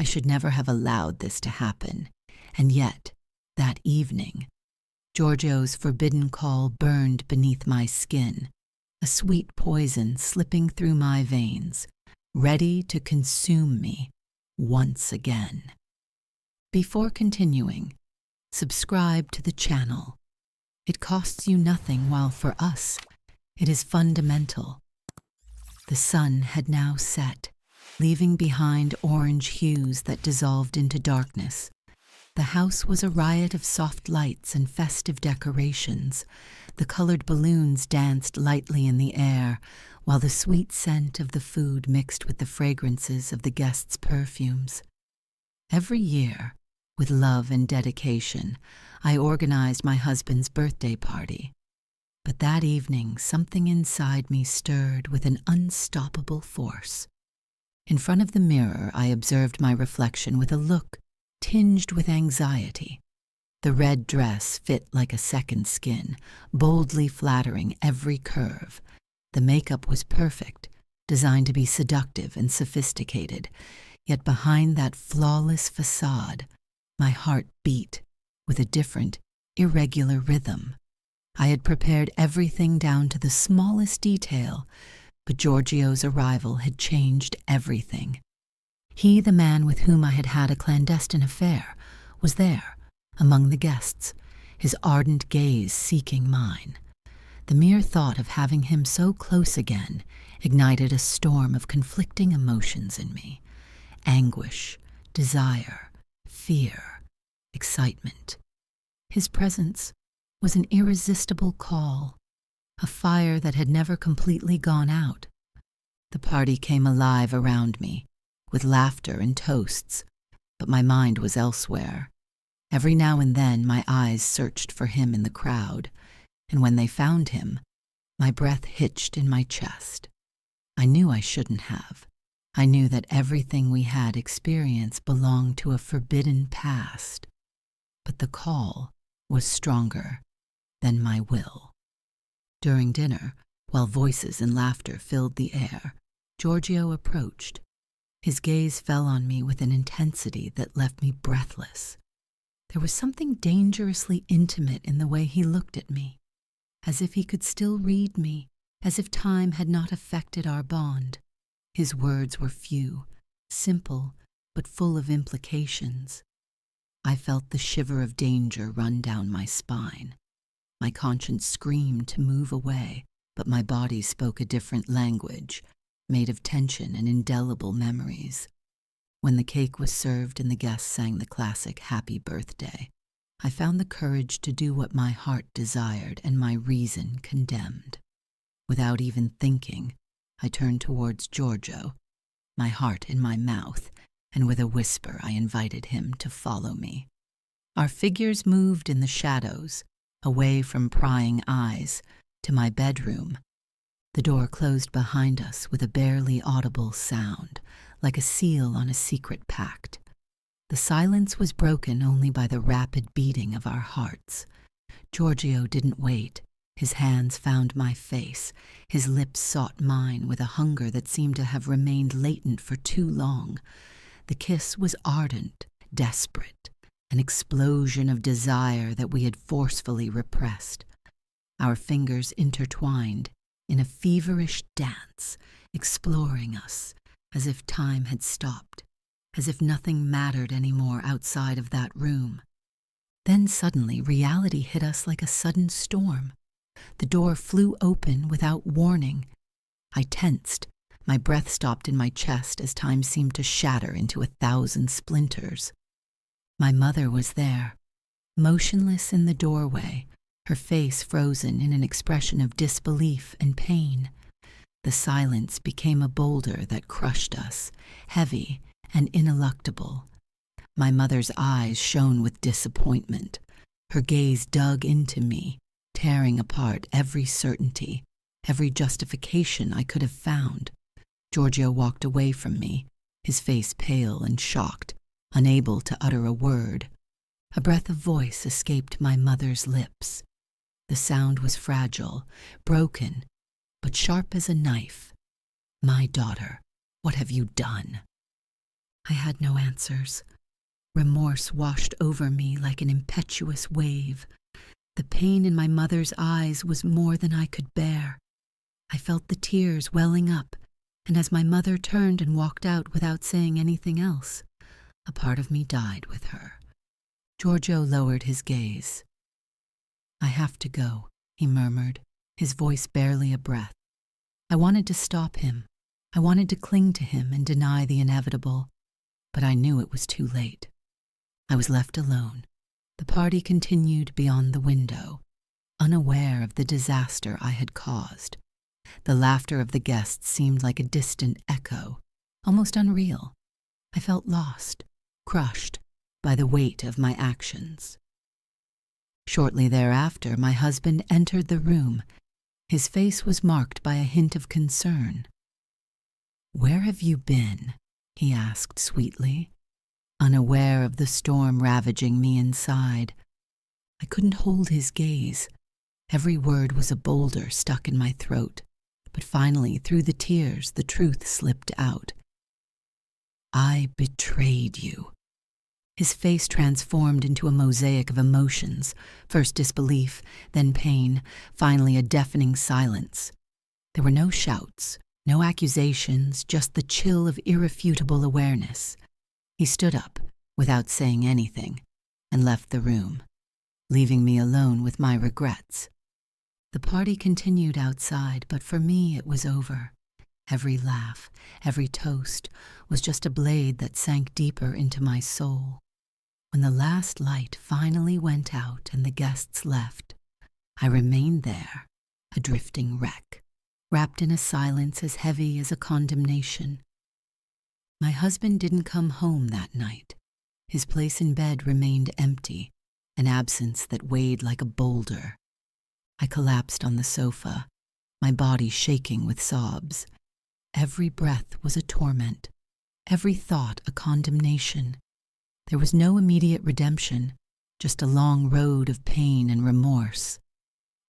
I should never have allowed this to happen. And yet, that evening, Giorgio's forbidden call burned beneath my skin, a sweet poison slipping through my veins, ready to consume me once again. Before continuing, subscribe to the channel. It costs you nothing, while for us, it is fundamental. The sun had now set, leaving behind orange hues that dissolved into darkness. The house was a riot of soft lights and festive decorations. The colored balloons danced lightly in the air, while the sweet scent of the food mixed with the fragrances of the guests' perfumes. Every year, with love and dedication, I organized my husband's birthday party. But that evening, something inside me stirred with an unstoppable force. In front of the mirror, I observed my reflection with a look tinged with anxiety. The red dress fit like a second skin, boldly flattering every curve. The makeup was perfect, designed to be seductive and sophisticated, yet behind that flawless facade, my heart beat with a different, irregular rhythm. I had prepared everything down to the smallest detail, but Giorgio's arrival had changed everything. He, the man with whom I had had a clandestine affair, was there, among the guests, his ardent gaze seeking mine. The mere thought of having him so close again ignited a storm of conflicting emotions in me: anguish, desire, fear, excitement. His presence was an irresistible call, a fire that had never completely gone out. The party came alive around me, with laughter and toasts, but my mind was elsewhere. Every now and then my eyes searched for him in the crowd, and when they found him, my breath hitched in my chest. I knew I shouldn't have. I knew that everything we had experienced belonged to a forbidden past, but the call was stronger than my will. During dinner, while voices and laughter filled the air, Giorgio approached. His gaze fell on me with an intensity that left me breathless. There was something dangerously intimate in the way he looked at me, as if he could still read me, as if time had not affected our bond. His words were few, simple, but full of implications. I felt the shiver of danger run down my spine. My conscience screamed to move away, but my body spoke a different language, made of tension and indelible memories. When the cake was served and the guests sang the classic Happy Birthday, I found the courage to do what my heart desired and my reason condemned. Without even thinking, I turned towards Giorgio, my heart in my mouth, and with a whisper I invited him to follow me. Our figures moved in the shadows, away from prying eyes, to my bedroom. The door closed behind us with a barely audible sound, like a seal on a secret pact. The silence was broken only by the rapid beating of our hearts. Giorgio didn't wait. His hands found my face. His lips sought mine with a hunger that seemed to have remained latent for too long. The kiss was ardent, desperate, an explosion of desire that we had forcefully repressed. Our fingers intertwined in a feverish dance, exploring us, as if time had stopped, as if nothing mattered anymore outside of that room. Then suddenly reality hit us like a sudden storm. The door flew open without warning. I tensed. My breath stopped in my chest as time seemed to shatter into 1,000 splinters. My mother was there, motionless in the doorway, her face frozen in an expression of disbelief and pain. The silence became a boulder that crushed us, heavy and ineluctable. My mother's eyes shone with disappointment. Her gaze dug into me, tearing apart every certainty, every justification I could have found. Giorgio walked away from me, his face pale and shocked, unable to utter a word. A breath of voice escaped my mother's lips. The sound was fragile, broken, but sharp as a knife. "My daughter, what have you done?" I had no answers. Remorse washed over me like an impetuous wave. The pain in my mother's eyes was more than I could bear. I felt the tears welling up, and as my mother turned and walked out without saying anything else, a part of me died with her. Giorgio lowered his gaze. "I have to go," he murmured, his voice barely a breath. I wanted to stop him. I wanted to cling to him and deny the inevitable, but I knew it was too late. I was left alone. The party continued beyond the window, unaware of the disaster I had caused. The laughter of the guests seemed like a distant echo, almost unreal. I felt lost, crushed by the weight of my actions. Shortly thereafter, my husband entered the room. His face was marked by a hint of concern. "Where have you been?" he asked sweetly, unaware of the storm ravaging me inside. I couldn't hold his gaze. Every word was a boulder stuck in my throat, but finally, through the tears, the truth slipped out. "I betrayed you." His face transformed into a mosaic of emotions, first disbelief, then pain, finally a deafening silence. There were no shouts, no accusations, just the chill of irrefutable awareness. He stood up, without saying anything, and left the room, leaving me alone with my regrets. The party continued outside, but for me it was over. Every laugh, every toast was just a blade that sank deeper into my soul. When the last light finally went out and the guests left, I remained there, a drifting wreck, wrapped in a silence as heavy as a condemnation. My husband didn't come home that night. His place in bed remained empty, an absence that weighed like a boulder. I collapsed on the sofa, my body shaking with sobs. Every breath was a torment, every thought a condemnation. There was no immediate redemption, just a long road of pain and remorse.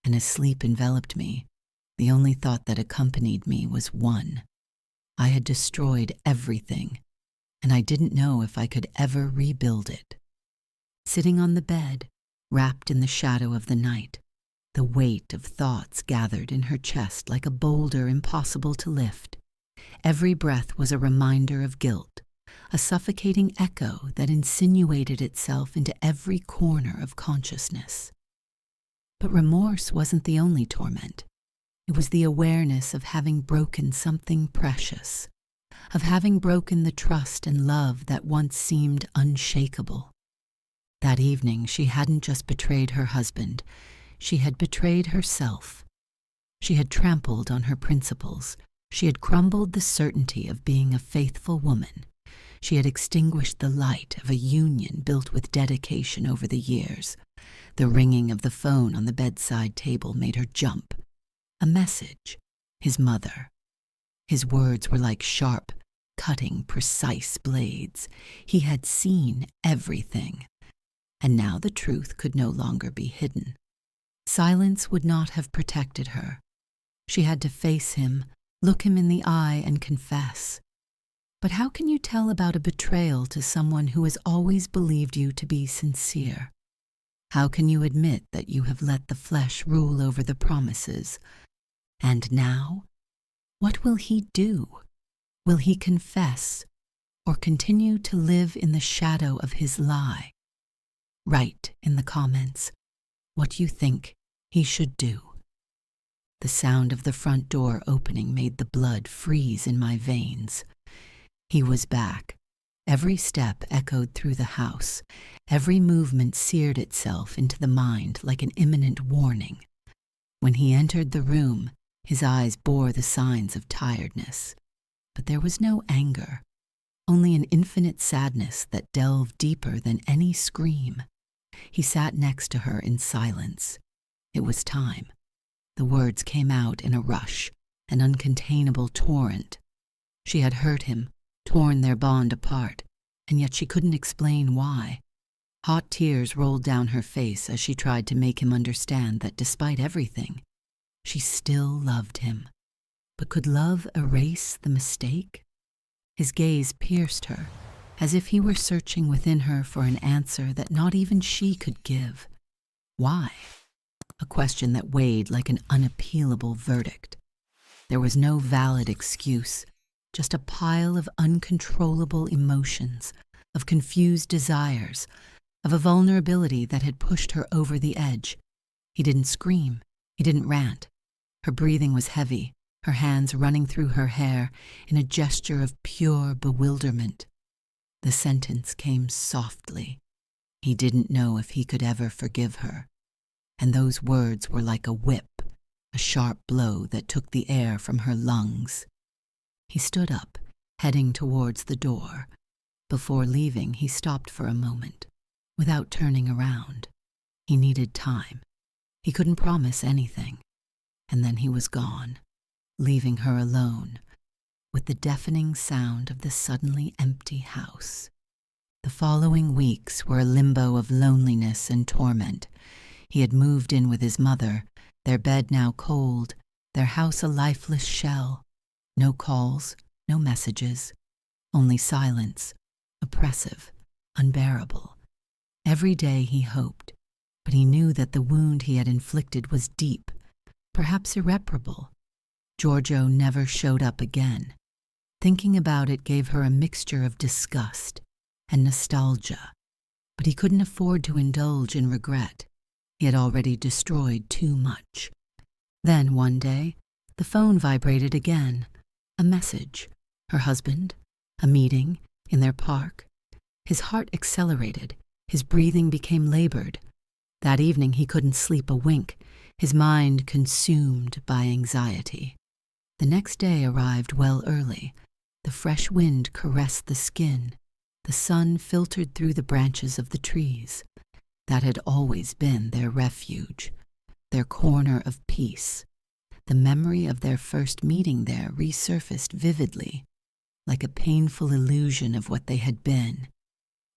And as sleep enveloped me, the only thought that accompanied me was one. I had destroyed everything, and I didn't know if I could ever rebuild it. Sitting on the bed, wrapped in the shadow of the night, the weight of thoughts gathered in her chest like a boulder impossible to lift. Every breath was a reminder of guilt, a suffocating echo that insinuated itself into every corner of consciousness. But remorse wasn't the only torment. It was the awareness of having broken something precious, of having broken the trust and love that once seemed unshakable. That evening, she hadn't just betrayed her husband, she had betrayed herself. She had trampled on her principles. She had crumbled the certainty of being a faithful woman. She had extinguished the light of a union built with dedication over the years. The ringing of the phone on the bedside table made her jump. A message. His mother. His words were like sharp, cutting, precise blades. He had seen everything. And now the truth could no longer be hidden. Silence would not have protected her. She had to face him, look him in the eye, and confess. But how can you tell about a betrayal to someone who has always believed you to be sincere? How can you admit that you have let the flesh rule over the promises? And now? What will he do? Will he confess, or continue to live in the shadow of his lie? Write in the comments what you think he should do. The sound of the front door opening made the blood freeze in my veins. He was back. Every step echoed through the house. Every movement seared itself into the mind like an imminent warning. When he entered the room, his eyes bore the signs of tiredness. But there was no anger, only an infinite sadness that delved deeper than any scream. He sat next to her in silence. It was time. The words came out in a rush, an uncontainable torrent. She had hurt him, torn their bond apart, and yet she couldn't explain why. Hot tears rolled down her face as she tried to make him understand that despite everything, she still loved him. But could love erase the mistake? His gaze pierced her, as if he were searching within her for an answer that not even she could give. Why? A question that weighed like an unappealable verdict. There was no valid excuse, just a pile of uncontrollable emotions, of confused desires, of a vulnerability that had pushed her over the edge. He didn't scream. He didn't rant. Her breathing was heavy, her hands running through her hair in a gesture of pure bewilderment. The sentence came softly. He didn't know if he could ever forgive her. And those words were like a whip, a sharp blow that took the air from her lungs. He stood up, heading towards the door. Before leaving, he stopped for a moment, without turning around. He needed time. He couldn't promise anything. And then he was gone, leaving her alone, with the deafening sound of the suddenly empty house. The following weeks were a limbo of loneliness and torment. He had moved in with his mother, their bed now cold, their house a lifeless shell. No calls, no messages, only silence, oppressive, unbearable. Every day he hoped, but he knew that the wound he had inflicted was deep, perhaps irreparable. Giorgio never showed up again. Thinking about it gave her a mixture of disgust and nostalgia, but he couldn't afford to indulge in regret. He had already destroyed too much. Then one day, the phone vibrated again. A message. Her husband. A meeting. In their park. His heart accelerated. His breathing became labored. That evening he couldn't sleep a wink, his mind consumed by anxiety. The next day arrived well early. The fresh wind caressed the skin. The sun filtered through the branches of the trees. That had always been their refuge, their corner of peace. The memory of their first meeting there resurfaced vividly, like a painful illusion of what they had been.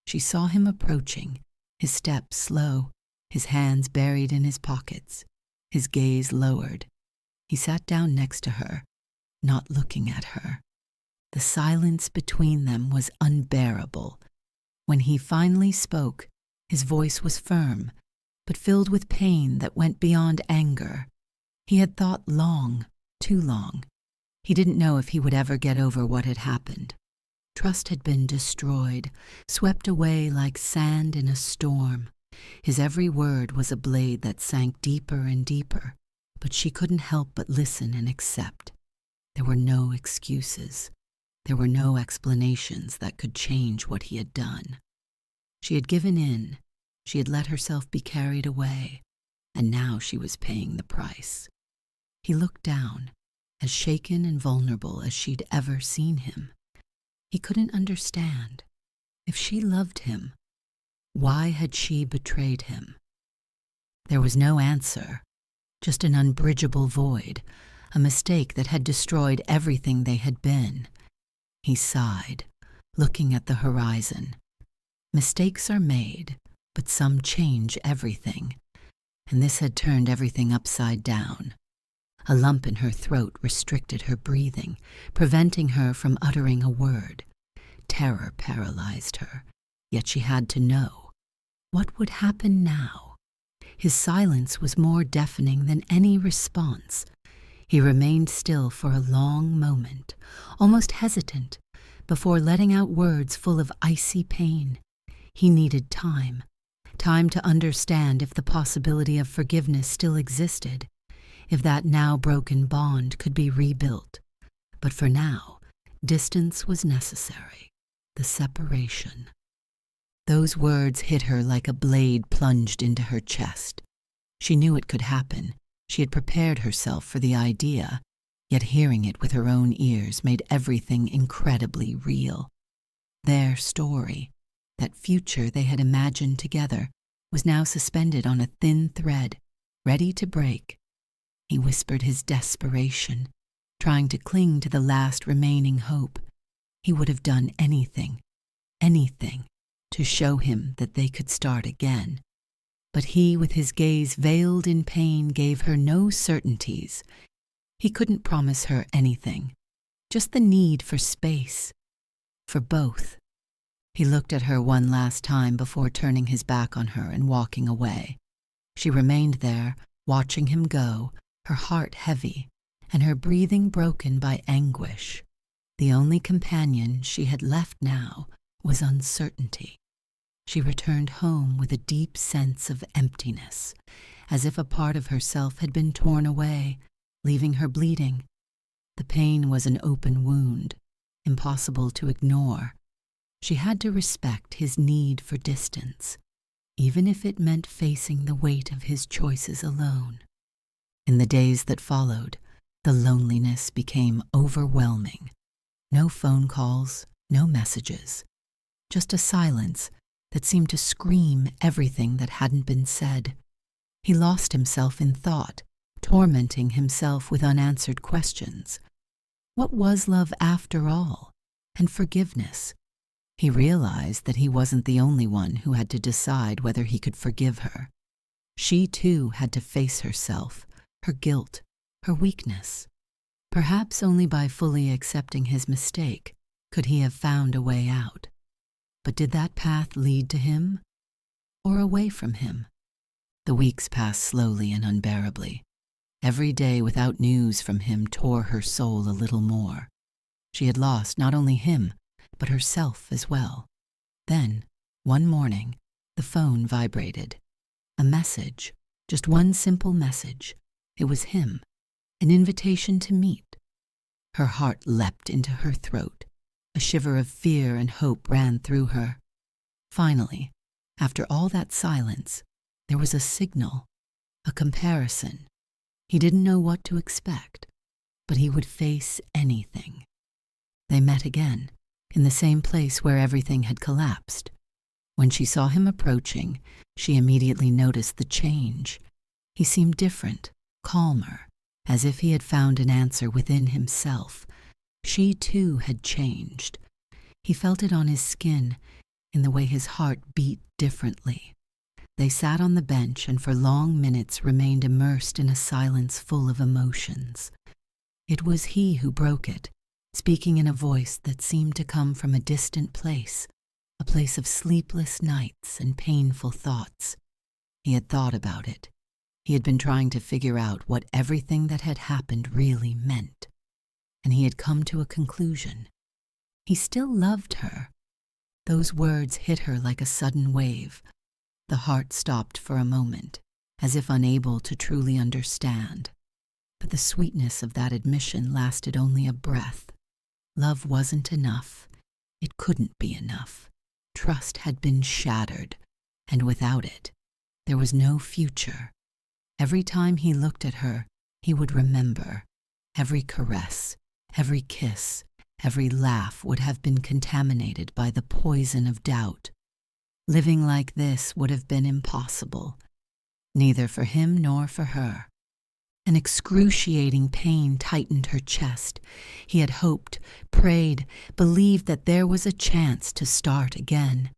She saw him approaching, his steps slow, his hands buried in his pockets, his gaze lowered. He sat down next to her, not looking at her. The silence between them was unbearable. When he finally spoke, his voice was firm, but filled with pain that went beyond anger. He had thought long, too long. He didn't know if he would ever get over what had happened. Trust had been destroyed, swept away like sand in a storm. His every word was a blade that sank deeper and deeper, but she couldn't help but listen and accept. There were no excuses. There were no explanations that could change what he had done. She had given in, she had let herself be carried away, and now she was paying the price. He looked down, as shaken and vulnerable as she'd ever seen him. He couldn't understand. If she loved him, why had she betrayed him? There was no answer, just an unbridgeable void, a mistake that had destroyed everything they had been. He sighed, looking at the horizon. Mistakes are made, but some change everything, and this had turned everything upside down. A lump in her throat restricted her breathing, preventing her from uttering a word. Terror paralyzed her, yet she had to know. What would happen now? His silence was more deafening than any response. He remained still for a long moment, almost hesitant, before letting out words full of icy pain. He needed time to understand if the possibility of forgiveness still existed, if that now broken bond could be rebuilt. But for now, distance was necessary, the separation. Those words hit her like a blade plunged into her chest. She knew it could happen. She had prepared herself for the idea, yet hearing it with her own ears made everything incredibly real. Their story, that future they had imagined together, was now suspended on a thin thread, ready to break. He whispered his desperation, trying to cling to the last remaining hope. He would have done anything, to show him that they could start again. But he, with his gaze veiled in pain, gave her no certainties. He couldn't promise her anything, just the need for space, for both. He looked at her one last time before turning his back on her and walking away. She remained there, watching him go, her heart heavy, and her breathing broken by anguish. The only companion she had left now was uncertainty. She returned home with a deep sense of emptiness, as if a part of herself had been torn away, leaving her bleeding. The pain was an open wound, impossible to ignore. She had to respect his need for distance, even if it meant facing the weight of his choices alone. In the days that followed, the loneliness became overwhelming. No phone calls, no messages, just a silence that seemed to scream everything that hadn't been said. He lost himself in thought, tormenting himself with unanswered questions. What was love after all? And forgiveness? He realized that he wasn't the only one who had to decide whether he could forgive her. She too had to face herself, her guilt, her weakness. Perhaps only by fully accepting his mistake could he have found a way out. But did that path lead to him or away from him? The weeks passed slowly and unbearably. Every day without news from him tore her soul a little more. She had lost not only him, but herself as well. Then, one morning, the phone vibrated. A message, just one simple message. It was him, an invitation to meet. Her heart leapt into her throat. A shiver of fear and hope ran through her. Finally, after all that silence, there was a signal, a comparison. He didn't know what to expect, but he would face anything. They met again, in the same place where everything had collapsed. When she saw him approaching, she immediately noticed the change. He seemed different, calmer, as if he had found an answer within himself. She too had changed. He felt it on his skin, in the way his heart beat differently. They sat on the bench and for long minutes remained immersed in a silence full of emotions. It was he who broke it, speaking in a voice that seemed to come from a distant place, a place of sleepless nights and painful thoughts. He had thought about it. He had been trying to figure out what everything that had happened really meant. And he had come to a conclusion. He still loved her. Those words hit her like a sudden wave. The heart stopped for a moment, as if unable to truly understand. But the sweetness of that admission lasted only a breath. Love wasn't enough. It couldn't be enough. Trust had been shattered, and without it, there was no future. Every time he looked at her, he would remember. Every caress, every kiss, every laugh would have been contaminated by the poison of doubt. Living like this would have been impossible, neither for him nor for her. An excruciating pain tightened her chest. He had hoped, prayed, believed that there was a chance to start again.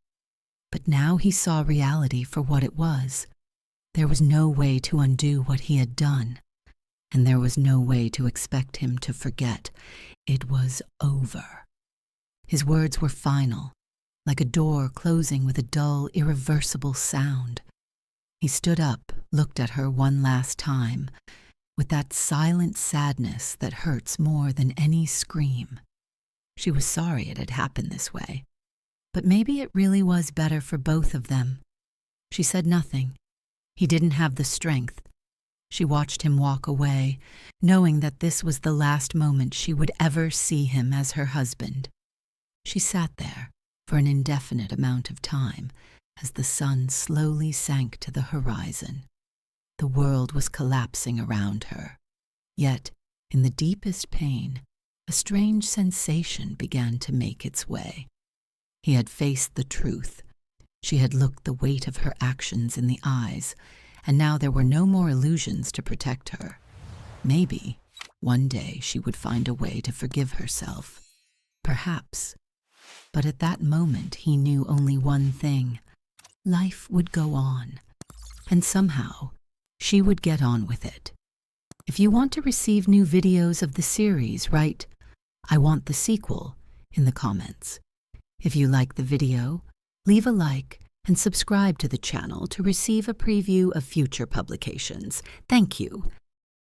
But now he saw reality for what it was. There was no way to undo what he had done, and there was no way to expect him to forget. It was over. His words were final, like a door closing with a dull, irreversible sound. He stood up, looked at her one last time, with that silent sadness that hurts more than any scream. She was sorry it had happened this way, but maybe it really was better for both of them. She said nothing. He didn't have the strength. She watched him walk away, knowing that this was the last moment she would ever see him as her husband. She sat there for an indefinite amount of time as the sun slowly sank to the horizon. The world was collapsing around her. Yet, in the deepest pain, a strange sensation began to make its way. He had faced the truth. She had looked the weight of her actions in the eyes, and now there were no more illusions to protect her. Maybe, one day she would find a way to forgive herself. Perhaps. But at that moment he knew only one thing. Life would go on. And somehow, she would get on with it. If you want to receive new videos of the series, write, "I want the sequel," in the comments. If you like the video, leave a like and subscribe to the channel to receive a preview of future publications. Thank you,